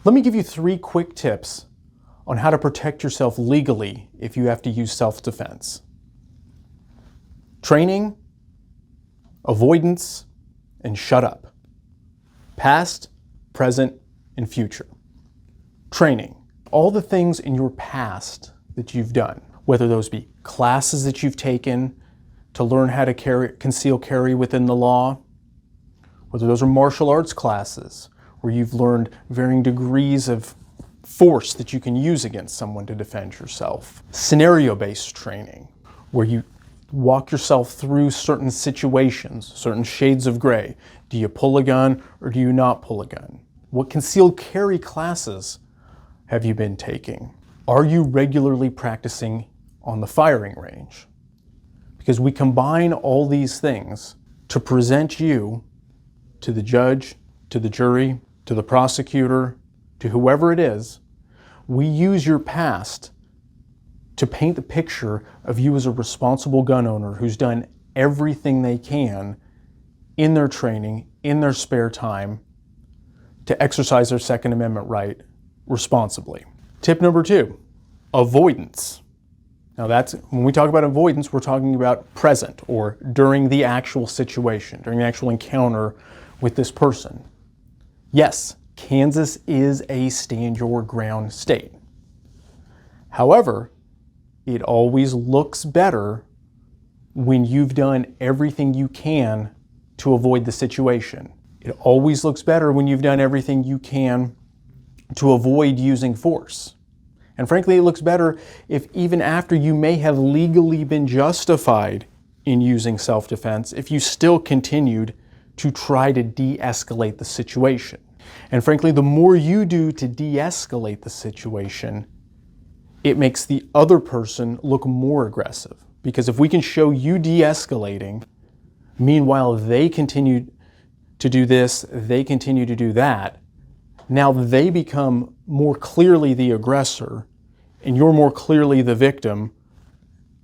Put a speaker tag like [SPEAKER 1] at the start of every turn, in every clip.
[SPEAKER 1] Let me give you 3 quick tips on how to protect yourself legally if you have to use self-defense. Training, avoidance, and shut up. Past, present, and future. Training. All the things in your past that you've done, whether those be classes that you've taken to learn how to conceal carry within the law, whether those are martial arts classes where you've learned varying degrees of force that you can use against someone to defend yourself. Scenario-based training, where you walk yourself through certain situations, certain shades of gray. Do you pull a gun or do you not pull a gun? What concealed carry classes have you been taking? Are you regularly practicing on the firing range? Because we combine all these things to present you to the judge, to the jury, to the prosecutor, to whoever it is. We use your past to paint the picture of you as a responsible gun owner who's done everything they can in their training, in their spare time, to exercise their Second Amendment right responsibly. Tip number 2, avoidance. Now when we talk about avoidance, we're talking about present or during the actual situation, during the actual encounter with this person. Yes, Kansas is a stand your ground state. However, it always looks better when you've done everything you can to avoid the situation. It always looks better when you've done everything you can to avoid using force. And frankly, it looks better if even after you may have legally been justified in using self-defense, if you still continued to try to de-escalate the situation. And frankly, the more you do to de-escalate the situation, it makes the other person look more aggressive. Because if we can show you de-escalating, meanwhile they continue to do this, they continue to do that, now they become more clearly the aggressor and you're more clearly the victim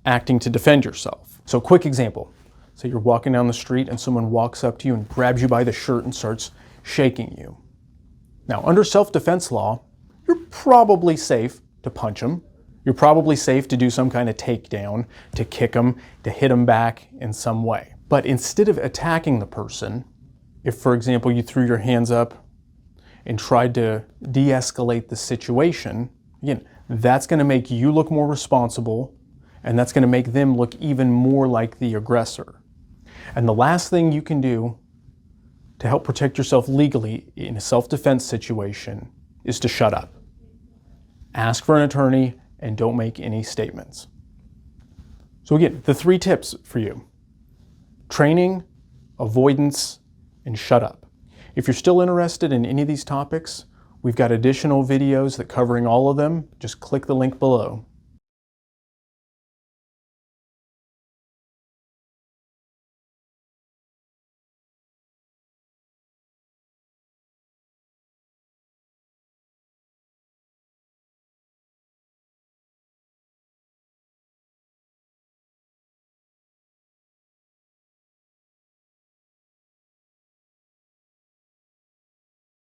[SPEAKER 1] acting to defend yourself. So quick example. Say you're walking down the street and someone walks up to you and grabs you by the shirt and starts shaking you. Now, under self-defense law, you're probably safe to punch them. You're probably safe to do some kind of takedown, to kick them, to hit them back in some way. But instead of attacking the person, if, for example, you threw your hands up and tried to de-escalate the situation, again, that's going to make you look more responsible, and that's going to make them look even more like the aggressor. And the last thing you can do to help protect yourself legally in a self-defense situation is to shut up. Ask for an attorney and don't make any statements. So again, the 3 tips for you: training, avoidance, and shut up. If you're still interested in any of these topics, we've got additional videos that covering all of them. Just click the link below.